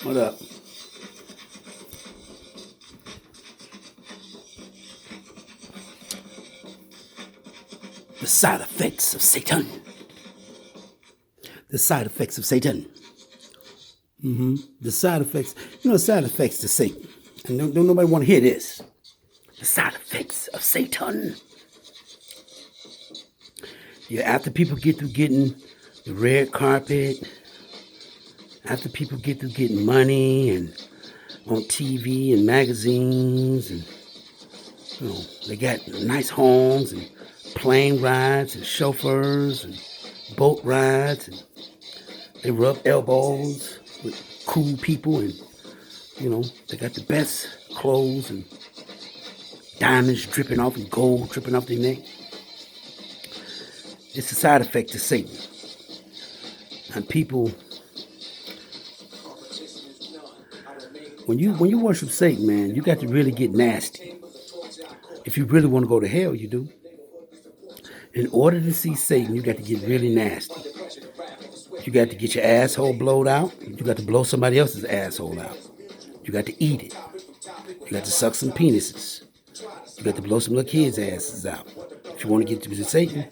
What up? The side effects of Satan. The side effects of Satan. The side effects. You know, side effects to Satan. And don't nobody want to hear this. The side effects of Satan. Yeah, after people get through getting the red carpet, after people get through getting money and on TV and magazines, and you know, they got nice homes and plane rides and chauffeurs and boat rides, and they rub elbows with cool people, and you know, they got the best clothes and diamonds dripping off and gold dripping off their neck. It's a side effect to Satan. And people, when you worship Satan, man, you got to really get nasty. If you really want to go to hell, you do. In order to see Satan, you got to get really nasty. You got to get your asshole blowed out. You got to blow somebody else's asshole out. You got to eat it. You got to suck some penises. You got to blow some little kids' asses out. If you want to get to Satan,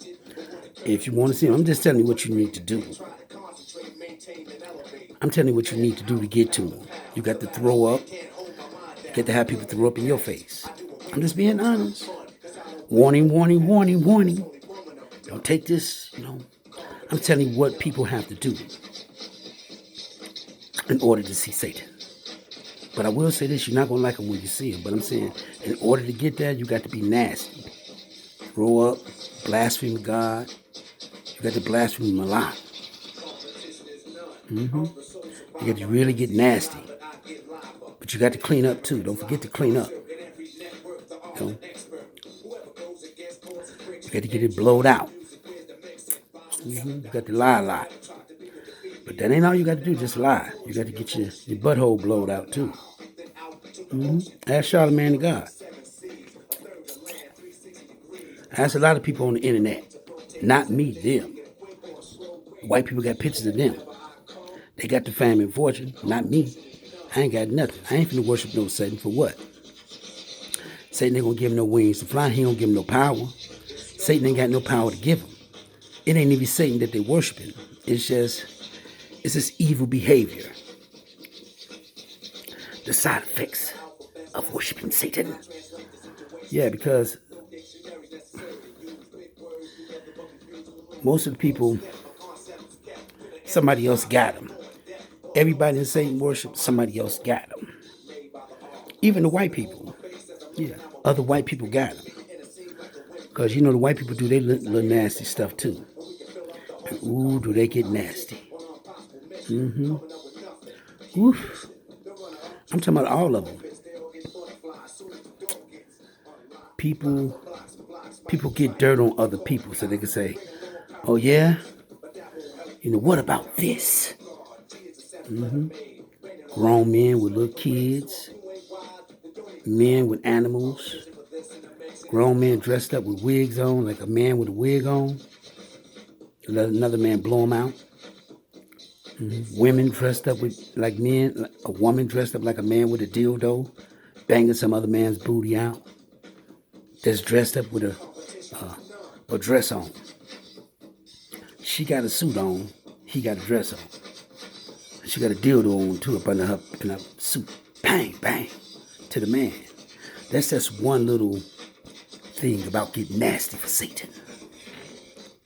if you want to see him, I'm just telling you what you need to do. I'm telling you what you need to do to get to him. You got to throw up. You got to have people throw up in your face. I'm just being honest. Warning, warning, warning, warning. Don't take this, you know. I'm telling you what people have to do in order to see Satan. But I will say this, you're not going to like him when you see him. But I'm saying, in order to get there, you got to be nasty. Throw up, blaspheme God. You got to blaspheme him a lot. You got to really get nasty. But you got to clean up too. Don't forget to clean up. You know? You got to get it blowed out. You got to lie a lot. But that ain't all you got to do, just lie. You got to get your butthole blowed out too. Ask Charlamagne the God. Ask a lot of people on the internet. Not me, them. White people got pictures of them. They got the fame and fortune, not me. I ain't got nothing. I ain't finna worship no Satan for what? Satan ain't gonna give him no wings to fly. He don't give him no power. Satan ain't got no power to give him. It ain't even Satan that they worshiping. It's just evil behavior. The side effects of worshiping Satan. Yeah, because most of the people, somebody else got them. Everybody in Satan worship, somebody else got them. Even the white people. Yeah, other white people got them. Because, you know, the white people do their little nasty stuff, too. And, ooh, do they get nasty. Oof. I'm talking about all of them. People get dirt on other people so they can say, oh, yeah? You know, what about this? Grown men with little kids. Men with animals. Grown men dressed up with wigs on, like a man with a wig on. Let another man blow them out. Women dressed up with like men. A woman dressed up like a man with a dildo, banging some other man's booty out. That's dressed up with a dress on. She got a suit on. He got a dress on. She got a dildo on too up under her suit. Bang, bang, to the man. That's just one little thing about getting nasty for Satan.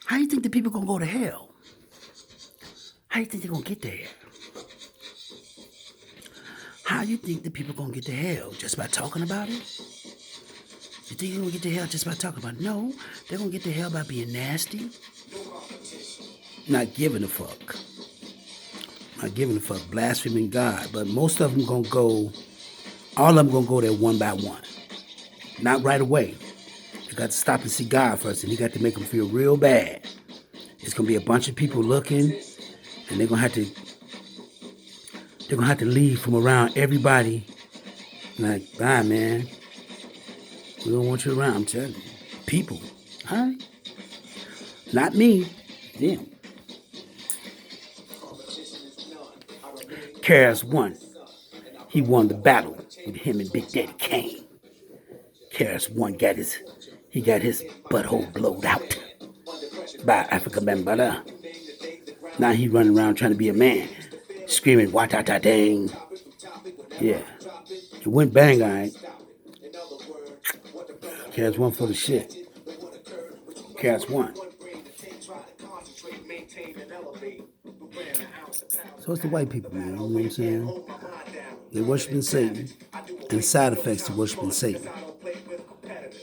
How do you think the people gonna go to hell? How do you think they're gonna get there? How do you think the people gonna get to hell? Just by talking about it? You think they're gonna get to hell just by talking about it? No, they're gonna get to hell by being nasty. Not giving a fuck. Not giving a fuck. Blaspheming God. But most of them gonna go, all of them gonna go there one by one. Not right away. You got to stop and see God first, and you got to make them feel real bad. It's gonna be a bunch of people looking, and they're gonna have to leave from around everybody. Like, bye, man. We don't want you around. I'm telling you, people. All right, not me. Them. KRS-One. He won the battle with him and Big Daddy Kane. KRS-One got his butthole blowed out by Afrika Bambaataa. Now he running around trying to be a man, screaming "Wat-ta-ta-dang." Yeah, it went bang, alright. KRS-One for the shit. KRS-One. So it's the white people, man. You know what I'm saying? They're worshiping Satan, and side effects to worshiping Satan.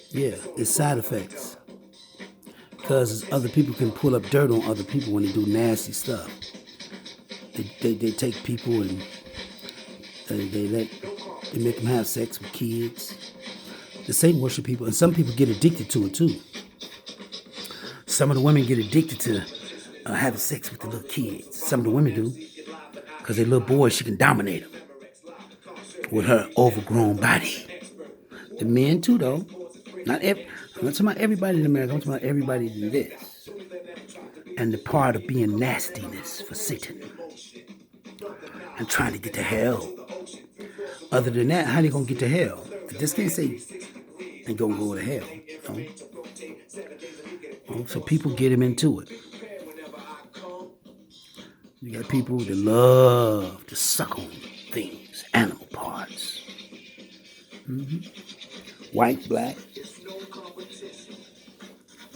Yeah, it's side effects. Because other people can pull up dirt on other people when they do nasty stuff. They take people and they make them have sex with kids. The Satan worship people, and some people get addicted to it too. Some of the women get addicted to having sex with the little kids. Some of the women do, because their little boy, she can dominate them with her overgrown body. The men too, though. I'm not talking about everybody in America. I'm talking about everybody in this. And the part of being nastiness for Satan and trying to get to hell. Other than that, how they gonna get to hell? This can't say they gonna go to hell. You know? So people get him into it. You got people that love to suck on things, animal parts. White, black.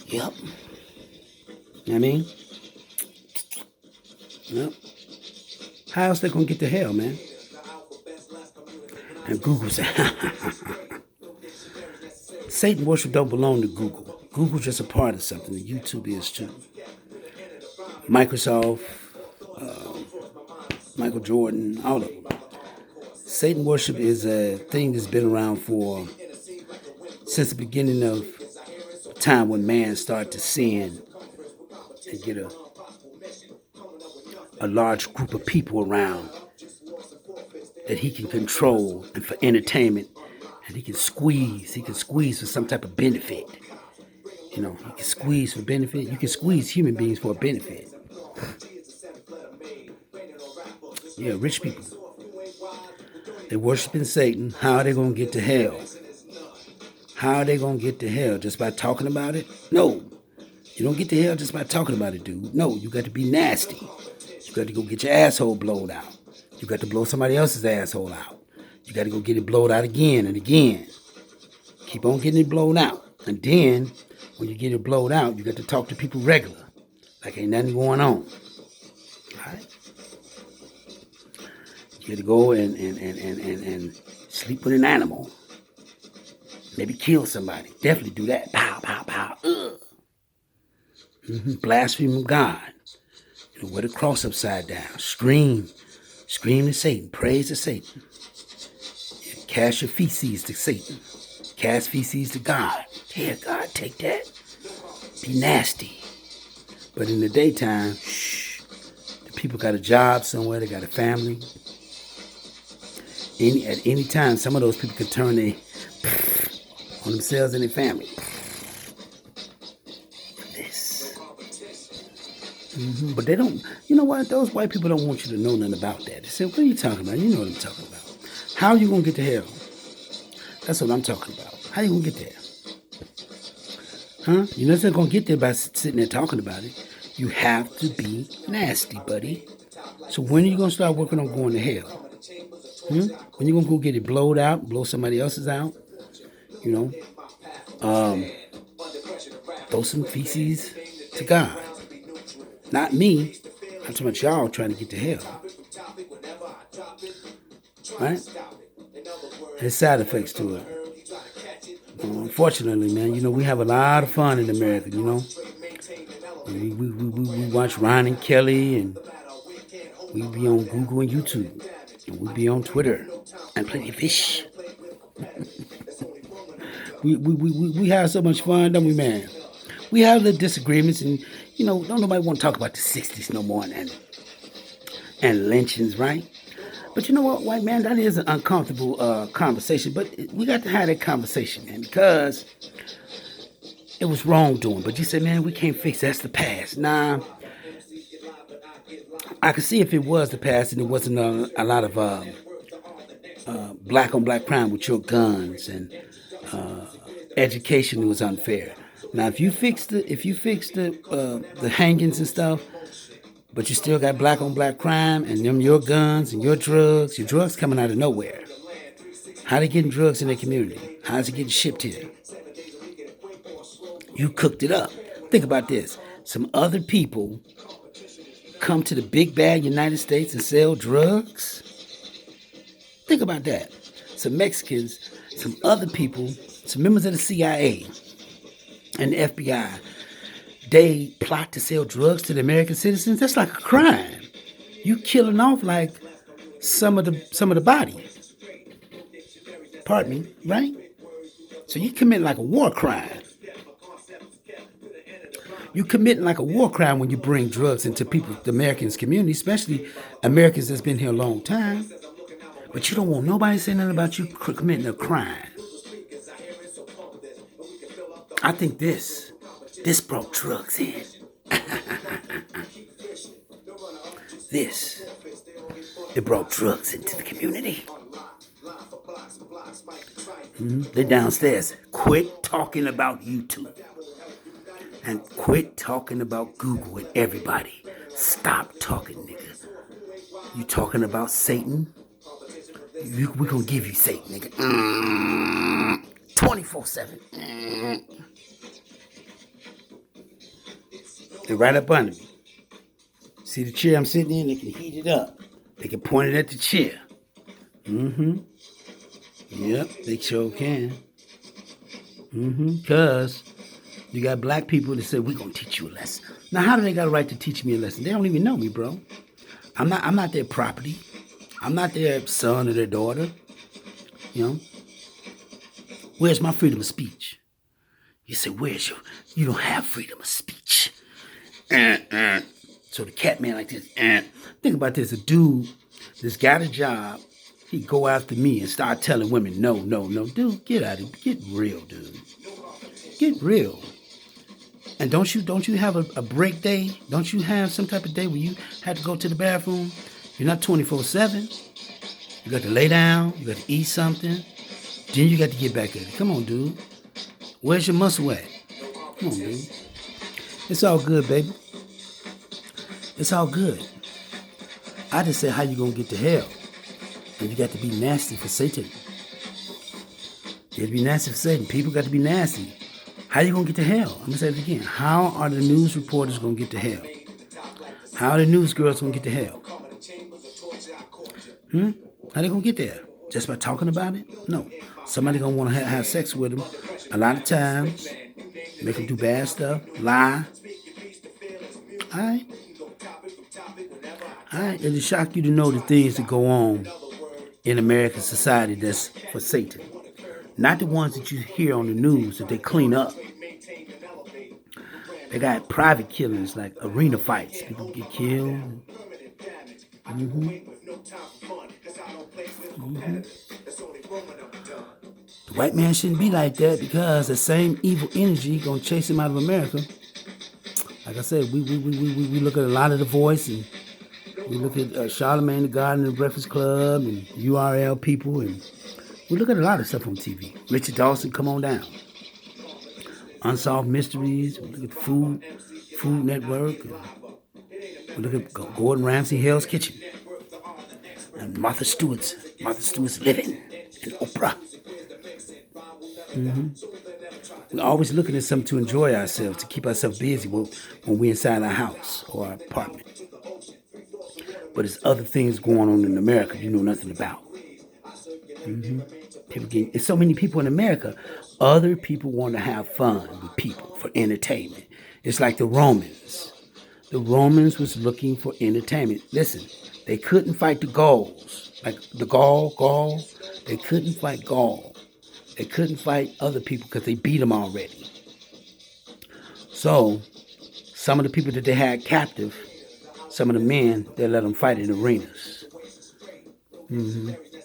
Yep. You know what I mean? Yep. How else they gonna get to hell, man? And Google said, Satan worship don't belong to Google. Google's just a part of something. YouTube is too. Microsoft, Michael Jordan, all of them. Satan worship is a thing that's been around since the beginning of time when man started to sin and get a large group of people around that he can control and for entertainment, and he can squeeze for some type of benefit. You know, he can squeeze for benefit. You can squeeze human beings for a benefit. Yeah, rich people. They're worshiping Satan. How are they going to get to hell? How are they going to get to hell? Just by talking about it? No. You don't get to hell just by talking about it, dude. No, you got to be nasty. You got to go get your asshole blown out. You got to blow somebody else's asshole out. You got to go get it blown out again and again. Keep on getting it blown out. And then, when you get it blown out, you got to talk to people regular. Like ain't nothing going on. All right? You got to go and sleep with an animal. Maybe kill somebody. Definitely do that. Pow, pow, pow. Blaspheme God. You know, wear the cross upside down. Scream to Satan. Praise to Satan. Cast your feces to Satan. Cast feces to God. Here, God, take that. Be nasty. But in the daytime, the people got a job somewhere. They got a family. At any time, some of those people could turn on themselves and their family. This. But they don't, you know what? Those white people don't want you to know nothing about that. They say, what are you talking about? You know what I'm talking about. How are you going to get to hell? That's what I'm talking about. How are you going to get there? Huh? You're not going to get there by sitting there talking about it. You have to be nasty, buddy. So when are you going to start working on going to hell? When you going to go get it blowed out, blow somebody else's out? You know? Throw some feces to God. Not me. I'm talking about y'all trying to get to hell. Right? There's side effects to it. Unfortunately, man, you know, we have a lot of fun in America, you know. We watch Ron and Kelly, and we be on Google and YouTube, and we be on Twitter, and Plenty of Fish. we have so much fun, don't we, man? We have the disagreements, and, you know, don't nobody want to talk about the 60s no more, and lynchings, right? But you know what, white man, that is an uncomfortable conversation, but we got to have that conversation, man, because it was wrongdoing. But you said, man, we can't fix that's the past. Nah, I could see if it was the past and there wasn't a lot of black on black crime with your guns and education was unfair. Now, if you fix the hangings and stuff, but you still got black on black crime and them your guns and your drugs coming out of nowhere. How they getting drugs in their community? How's it getting shipped here? You cooked it up. Think about this. Some other people come to the big bad United States and sell drugs. Think about that. Some Mexicans, some other people, some members of the CIA and the FBI, they plot to sell drugs to the American citizens. That's like a crime. You killing off like some of the body. Pardon me, right? So you commit like a war crime. You committing like a war crime when you bring drugs into the Americans' community, especially Americans that's been here a long time. But you don't want nobody saying nothing about you committing a crime. I think this brought drugs in. It brought drugs into the community. They downstairs. Quit talking about YouTube. And quit talking about Google and everybody. Stop talking, nigga. You talking about Satan? We're going to give you Satan, nigga. 24/7. They're right up under me. See the chair I'm sitting in? They can heat it up. They can point it at the chair. Yep, they sure can. Because you got black people that say, we're going to teach you a lesson. Now, how do they got a right to teach me a lesson? They don't even know me, bro. I'm not their property. I'm not their son or their daughter. You know? Where's my freedom of speech? You say, you don't have freedom of speech. So the cat man like this. Think about this. A dude that's got a job, he go after me and start telling women, no. Dude, get out of here. Get real, dude. Get real. And don't you have a break day? Don't you have some type of day where you have to go to the bathroom? You're not 24/7. You got to lay down. You got to eat something. Then you got to get back at it. Come on, dude. Where's your muscle at? Come on, dude. It's all good, baby. It's all good. I just said, how you gonna get to hell? And you got to be nasty for Satan. You got to be nasty for Satan. People got to be nasty. How you gonna get to hell? I'm gonna say it again. How are the news reporters gonna get to hell? How are the news girls gonna get to hell? How they gonna get there? Just by talking about it? No. Somebody gonna want to have sex with them a lot of times. Make them do bad stuff. Lie. Alright? It'll shock you to know the things that go on in American society that's for Satan. Not the ones that you hear on the news that they clean up. They got private killings like arena fights. People get killed. The white man shouldn't be like that because the same evil energy gonna chase him out of America. Like I said, we look at a lot of The Voice, and we look at Charlemagne the God and the Breakfast Club and URL people, and we look at a lot of stuff on TV. Richard Dawson, come on down. Unsolved Mysteries. We look at the Food Network. We look at Gordon Ramsay, Hell's Kitchen, and Martha Stewart's Living, and Oprah. We're always looking at something to enjoy ourselves, to keep ourselves busy when we're inside our house or our apartment. But there's other things going on in America you know nothing about. There's so many people in America. Other people want to have fun with people for entertainment. It's like the Romans. The Romans was looking for entertainment. Listen, they couldn't fight the Gauls. Like the Gaul. They couldn't fight Gaul. They couldn't fight other people because they beat them already. So, some of the people that they had captive, some of the men, they let them fight in arenas.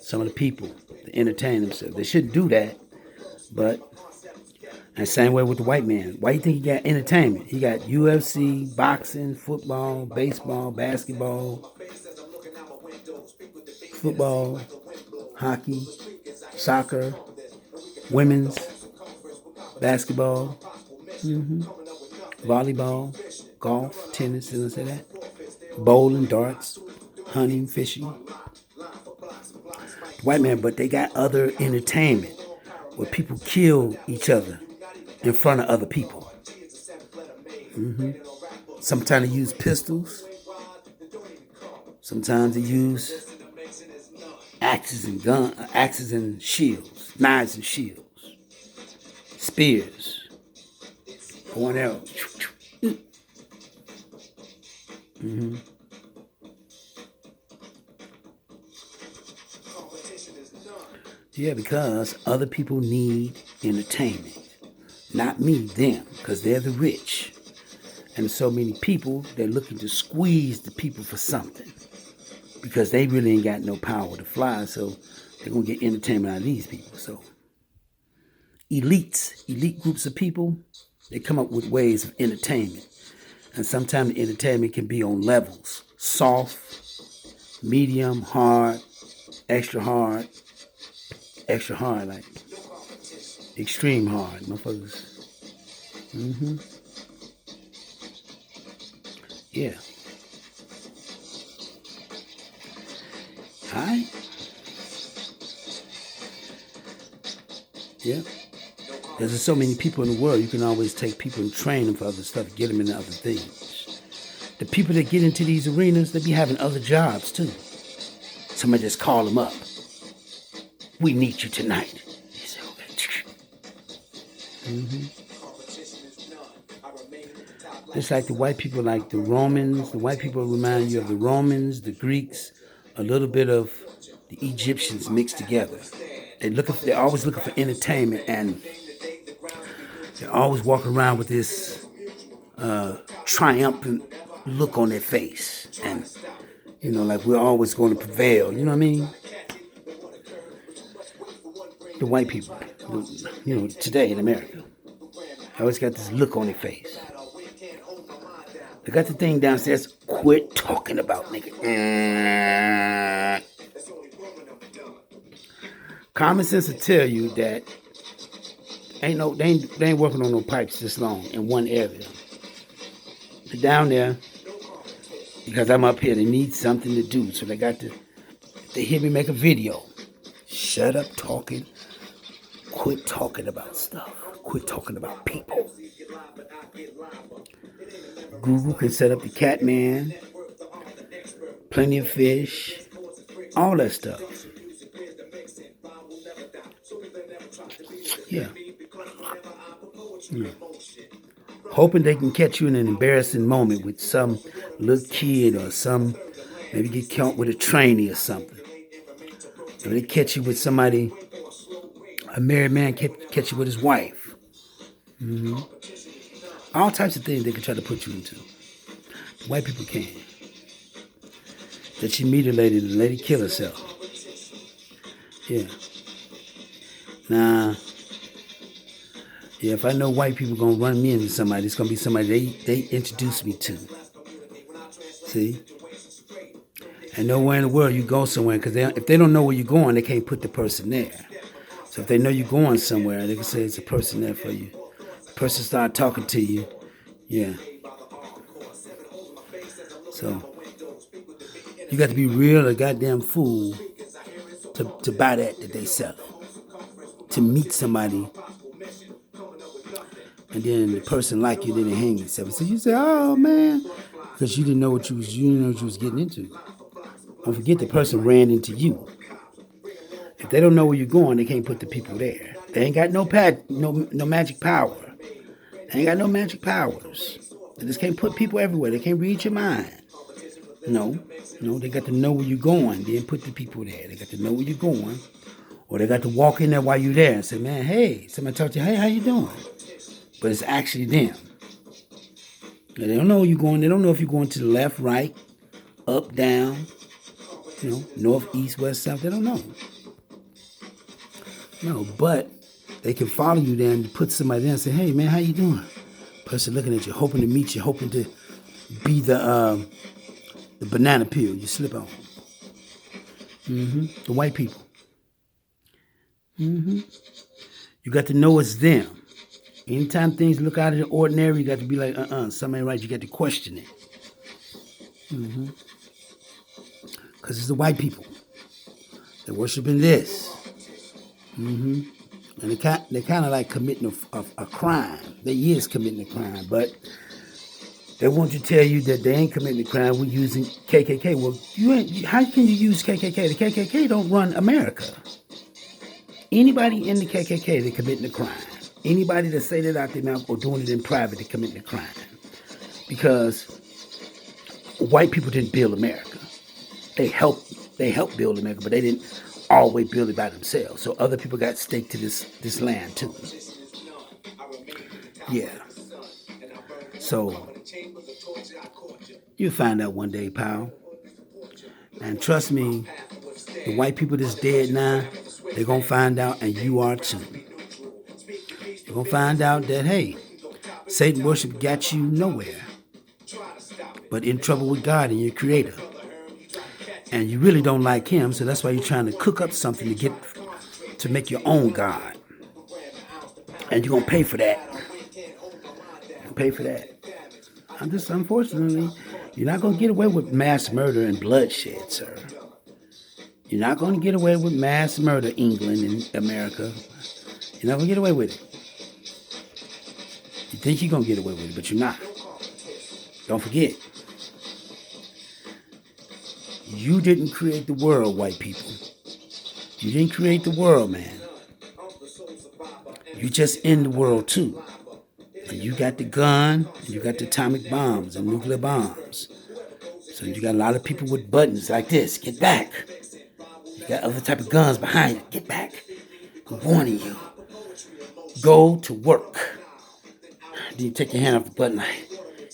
Some of the people, they entertain themselves. They shouldn't do that, but and same way with the white man. Why do you think he got entertainment? He got UFC, boxing, football, baseball, basketball, football. hockey, soccer, women's, basketball, volleyball, golf, tennis, didn't I say that? Bowling, darts, hunting, fishing. White man, but they got other entertainment where people kill each other in front of other people. Sometimes they use pistols. Sometimes they use axes and shields, knives and shields, spears, going out. Yeah, because other people need entertainment. Not me, them, because they're the rich. And so many people, they're looking to squeeze the people for something. Because they really ain't got no power to fly, so they're going to get entertainment out of these people. So elite groups of people, they come up with ways of entertainment. And sometimes the entertainment can be on levels. Soft, medium, hard, extra hard, like extreme hard, motherfuckers. Yeah. Alright. Yeah. There's so many people in the world, you can always take people and train them for other stuff, get them into other things. The people that get into these arenas, they be having other jobs too. Somebody just call them up. We need you tonight. He said, okay. Just like the white people, like the Romans. The white people remind you of the Romans, the Greeks, a little bit of the Egyptians mixed together. They're always looking for entertainment, and they're always walking around with this triumphant look on their face, and like we're always going to prevail. You know what I mean? The white people, today in America, they always got this look on their face. They got the thing downstairs. Quit talking about nigga. Common sense will tell you that they ain't working on no pipes this long in one area. They're down there because I'm up here. They need something to do, so they hear me make a video. Shut up talking. Quit talking about stuff. Quit talking about people. Google can set up the Catman, Plenty of Fish, all that stuff. Yeah. Hoping they can catch you in an embarrassing moment with some little kid or maybe get caught with a trainee or something. If they catch you with somebody, a married man catch you with his wife. All types of things they can try to put you into. White people can. That you meet a lady, the lady kill herself. Yeah. Nah. Yeah, if I know white people gonna run me into somebody, it's gonna be somebody they introduce me to. See? And nowhere in the world you go somewhere, because if they don't know where you're going, they can't put the person there. So if they know you're going somewhere, they can say it's a person there for you. The person start talking to you. Yeah. So you got to be real a goddamn fool to buy that they sell it. To meet somebody and then the person like you, then they hang themselves. So you say, oh man, because you didn't know what you was getting into. Don't forget the person ran into you. If they don't know where you're going, they can't put the people there. They ain't got no magic power. They ain't got no magic powers. They just can't put people everywhere. They can't read your mind. No, they got to know where you're going, then put the people there. They got to know where you're going, or they got to walk in there while you're there and say, man, hey, somebody talk to you, hey, how you doing? But it's actually them. They don't know where you're going. They don't know if you're going to the left, right, up, down, north, east, west, south. They don't know. No, but they can follow you there and put somebody there and say, hey, man, how you doing? Person looking at you, hoping to meet you, hoping to be the banana peel you slip on. The white people. You got to know it's them. Anytime things look out of the ordinary, you got to be like, something ain't right. You got to question it. Because it's the white people. They're worshiping this. And they kind of like committing a crime. They is committing a crime, but they want to tell you that they ain't committing a crime. We're using KKK. Well, how can you use KKK? The KKK don't run America. Anybody in the KKK, they're committing a crime. Anybody that say that out their mouth or doing it in private, they're committing a crime. Because white people didn't build America. They helped build America, but they didn't always build it by themselves. So other people got stake to this land too. Yeah. So you'll find out one day, pal. And trust me, the white people that's dead now, they're gonna find out, and you are too. You're gonna find out that hey, Satan worship got you nowhere, but in trouble with God and your creator. And you really don't like him, so that's why you're trying to cook up something to make your own God. And you're gonna pay for that. Pay for that. Unfortunately, you're not gonna get away with mass murder and bloodshed, sir. You're not gonna get away with mass murder, England and America. You're not gonna get away with it. You think you're gonna get away with it, but you're not. Don't forget. You didn't create the world, white people. You didn't create the world, man. You just in the world too. And you got the gun, and you got the atomic bombs and nuclear bombs. So you got a lot of people with buttons like this. Get back. You got other type of guns behind you. Get back. I'm warning you. Go to work. Then you take your hand off the button like,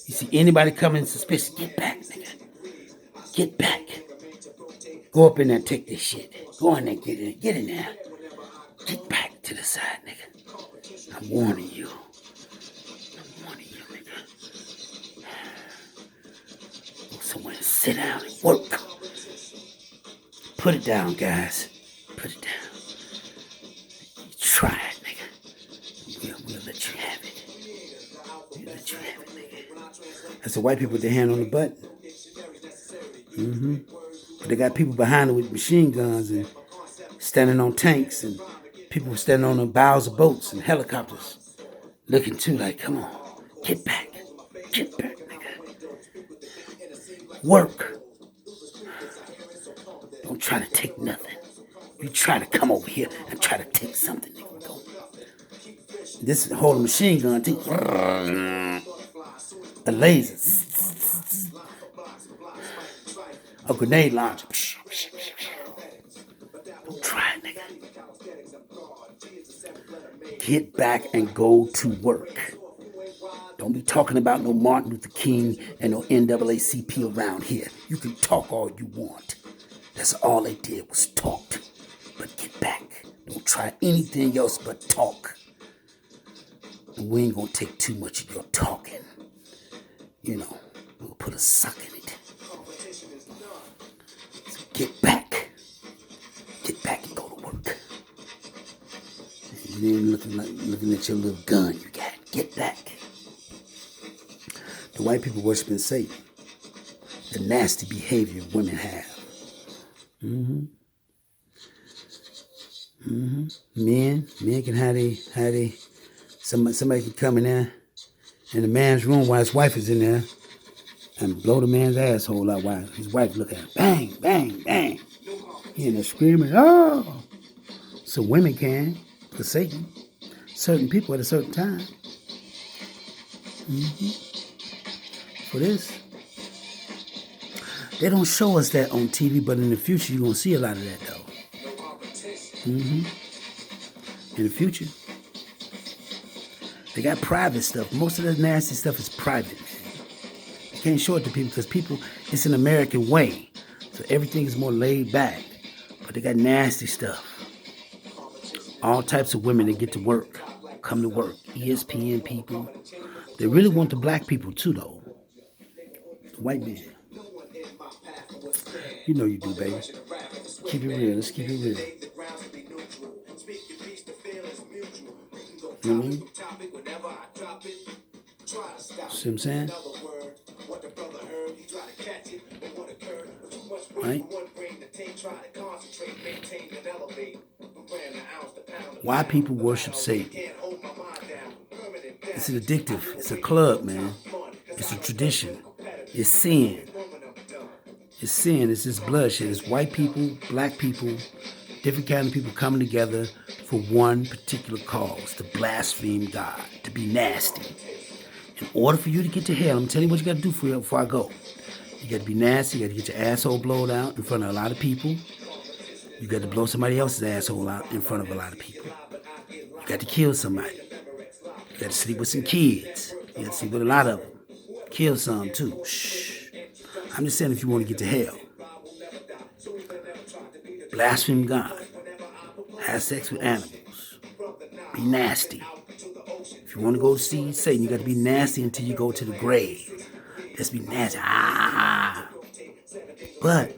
you see anybody coming suspicious, get back, nigga. Get back. Go up in there and take this shit. Go in there, get in there. Get back to the side, nigga. I'm warning you. I'm warning you, nigga. Go somewhere and sit down and work. Put it down, guys. Put it down. You try it, nigga. We'll let you have it. We'll let you have it, nigga. That's the white people with their hand on the button. But they got people behind them with machine guns and standing on tanks and people standing on the bows of boats and helicopters looking too like, come on, get back, nigga. Work. Don't try to take nothing. You try to come over here and try to take something, nigga. Go. This is holding machine gun, take a laser. A grenade launcher. Don't try it, nigga. Get back and go to work. Don't be talking about no Martin Luther King and no NAACP around here. You can talk all you want. That's all they did was talk. But get back. Don't try anything else but talk. And we ain't gonna take too much of your talking. You know, we'll put a suck in it. So get back. Get back and go to work. You ain't looking at your little gun you got. Get back. The white people worshiping Satan. The nasty behavior women have. Men can have somebody can come in there in the man's room while his wife is in there and blow the man's asshole out while his wife look at him. Bang, bang, bang. He in there screaming, oh. So women can, for Satan. Certain people at a certain time. For this. They don't show us that on TV, but in the future you're going to see a lot of that though. In the future. They got private stuff. Most of the nasty stuff is private. You can't show it to people because it's an American way. So everything is more laid back. But they got nasty stuff. All types of women that get to work, come to work. ESPN people. They really want the black people too, though. The white men. You know you do, baby. Keep it real. Let's keep it real. You know what I mean? See what I'm saying? Right? Why people worship Satan? It's addictive. It's a club, man. It's a tradition. It's sin. It's sin. It's this bloodshed. It's white people, black people, different kind of people coming together for one particular cause, to blaspheme God, to be nasty. In order for you to get to hell, I'm telling you what you got to do for you before I go. You got to be nasty. You got to get your asshole blown out in front of a lot of people. You got to blow somebody else's asshole out in front of a lot of people. You got to kill somebody. You got to sleep with some kids. You got to sleep with a lot of them. Kill some too. Shh. I'm just saying if you want to get to hell. Blaspheme God. Have sex with animals. Be nasty. If you want to go see Satan, you got to be nasty until you go to the grave. Just be nasty. But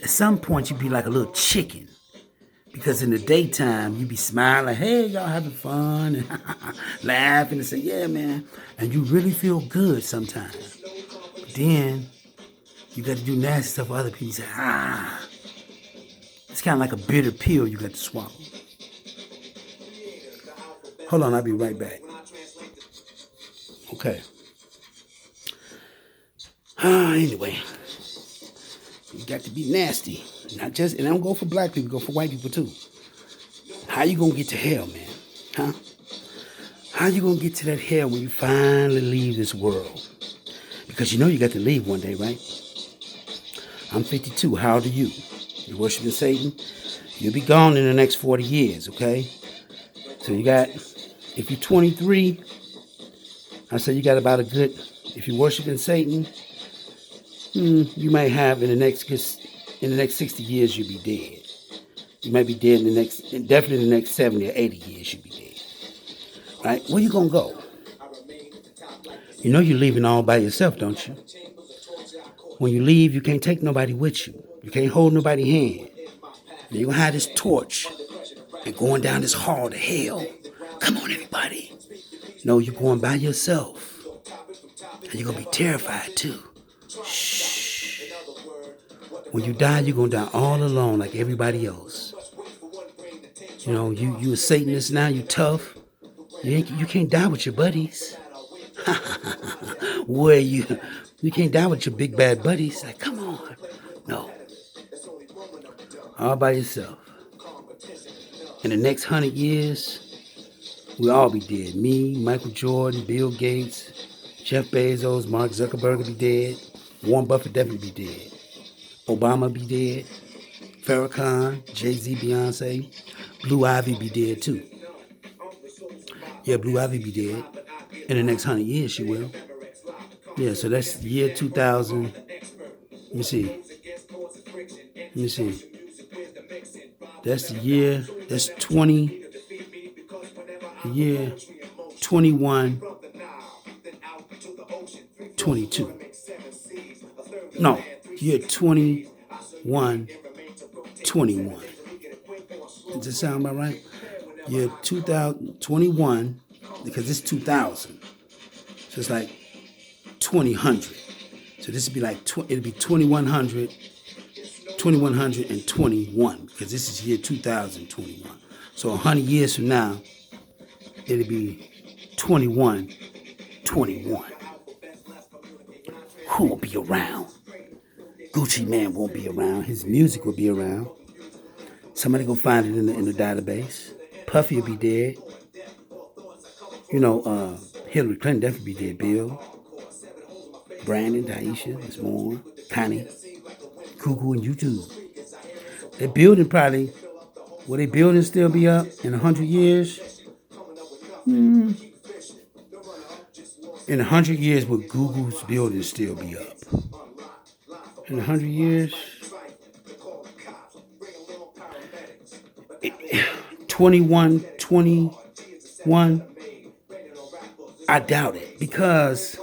at some point, you be like a little chicken. Because in the daytime, you be smiling like, hey, y'all having fun, and laughing and say, yeah, man. And you really feel good sometimes. But then you got to do nasty stuff for other people. You say, It's kind of like a bitter pill you got to swallow. Hold on, I'll be right back. Okay. Anyway, you got to be nasty. Not just, and I don't go for black people, go for white people too. How you gonna get to hell, man? Huh? How you gonna get to that hell when you finally leave this world? Because you know you got to leave one day, right? I'm 52. How old are you? You worshiping Satan? You'll be gone in the next 40 years, okay? So you got, if you're 23, I say you got about a good, if you're worshiping Satan, you might have in the next 60 years, you'll be dead. You might be dead definitely in the next 70 or 80 years, you'll be dead. Right? Where you gonna go? You know you're leaving all by yourself, don't you? When you leave, you can't take nobody with you. You can't hold nobody's hand. And you're gonna have this torch and going down this hall to hell. Come on, everybody. No, you're going by yourself. And you're gonna be terrified too. Shh. When you die, you're gonna die all alone like everybody else. You know, you a Satanist now, you tough. You can't die with your buddies. Where you can't die with your big bad buddies. Like, come on. No. All by yourself. In the next 100 years, we'll all be dead. Me, Michael Jordan, Bill Gates, Jeff Bezos, Mark Zuckerberg will be dead. Warren Buffett definitely be dead. Obama be dead. Farrakhan, Jay-Z, Beyonce. Blue Ivy be dead too. Yeah, Blue Ivy be dead. In the next 100 years, she will. Yeah, so that's the year 2000. Let me see. That's the year, that's 20, the year 21, 22. No, year 21, 21. Does that sound about right? Year 2021, because it's 2000. So it's like 2000. So this would be like, it'll be 2100, 2121, because this is year 2021. So 100 years from now, it'll be 2121. Who will be around? Gucci Mane won't be around. His music will be around. Somebody go find it in the database. Puffy will be dead. You know, Hillary Clinton definitely be dead. Bill, Brandon, Taisha, Miss Moore, Connie, Cuckoo, and YouTube. They're building probably. Will they building still be up in 100 years? In 100 years, will Google's building still be up? In 100 years? 21, I doubt it, because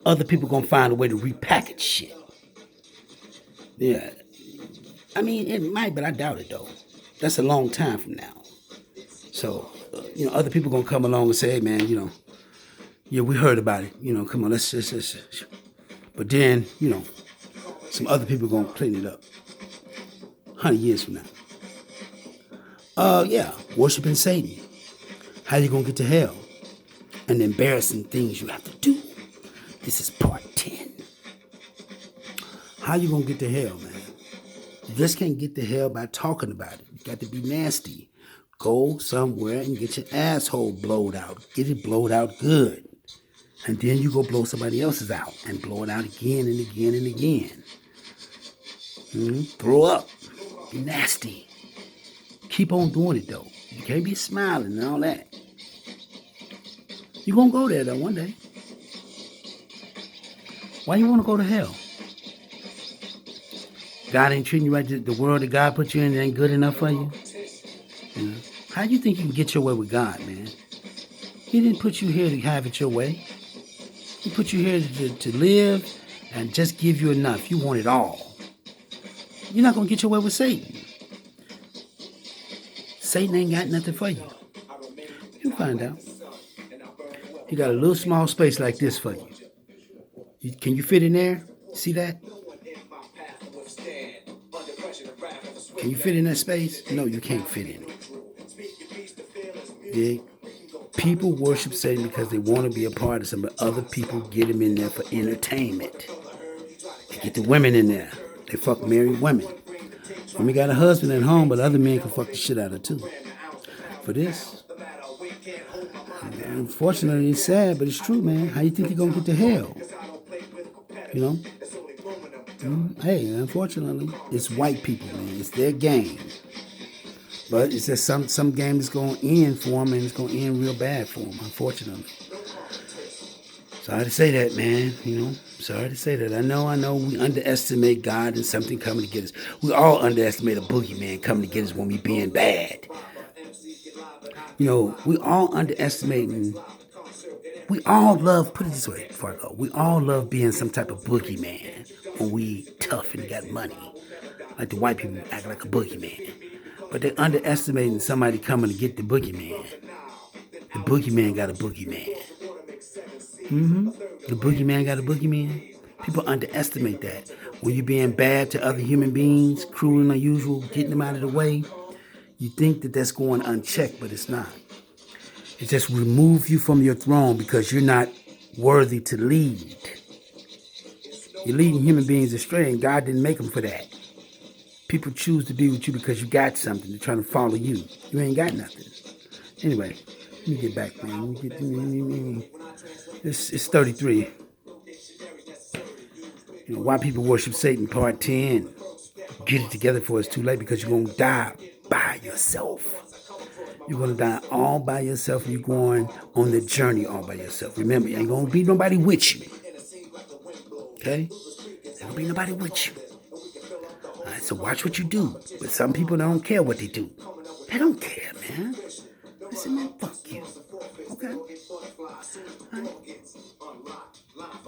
other people gonna find a way to repackage shit. Yeah, I mean, it might, but I doubt it though. That's a long time from now. So, other people gonna come along and say, hey, man, yeah, we heard about it. Come on, let's. But then, some other people gonna clean it up 100 years from now. Yeah, worshiping Satan. How you gonna get to hell? And the embarrassing things you have to do. This is part 10. How you gonna get to hell, man? You just can't get to hell by talking about it. You got to be nasty. Go somewhere and get your asshole blowed out. Get it blowed out good. And then you go blow somebody else's out and blow it out again and again and again. Throw up. Be nasty. Keep on doing it, though. You can't be smiling and all that. You're going to go there, though, one day. Why you want to go to hell? God ain't treating you right. The world that God put you in ain't good enough for you. How do you think you can get your way with God, man? He didn't put you here to have it your way. He put you here to live and just give you enough. You want it all. You're not going to get your way with Satan. Satan ain't got nothing for you. You'll find out. He got a little small space like this for you. Can you fit in there? See that? Can you fit in that space? No, you can't fit in it. Yeah. People worship Satan because they want to be a part of something, but other people get them in there for entertainment. They get the women in there. They fuck married women. Women got a husband at home, but other men can fuck the shit out of her too. For this. Unfortunately, it's sad, but it's true, man. How you think you're going to get to hell? Hey, unfortunately, it's white people, man. It's their game. But it's just some game that's going to end for them, and it's going to end real bad for them, unfortunately. Sorry to say that, man. Sorry to say that. I know we underestimate God and something coming to get us. We all underestimate a boogeyman coming to get us when we being bad. We all underestimating. We all love, put it this way before I go, we all love being some type of boogeyman when we tough and got money. Like the white people act like a boogeyman. But they're underestimating somebody coming to get the boogeyman. The boogeyman got a boogeyman. The boogeyman got a boogeyman. People underestimate that. When you're being bad to other human beings, cruel and unusual, getting them out of the way, you think that that's going unchecked, but it's not. It just removes you from your throne because you're not worthy to lead. You're leading human beings astray, and God didn't make them for that. People choose to be with you because you got something. They're trying to follow you. You ain't got nothing. Anyway, let me get back, man. It's 33. Why people worship Satan, part 10. Get it together before it's too late, because you're going to die by yourself. You're going to die all by yourself, and you're going on the journey all by yourself. Remember, you ain't going to be nobody with you. Okay? There ain't going to be nobody with you. All right, so watch what you do. But some people don't care what they do. They don't care, man. Listen, man, fuck you. Okay? All right?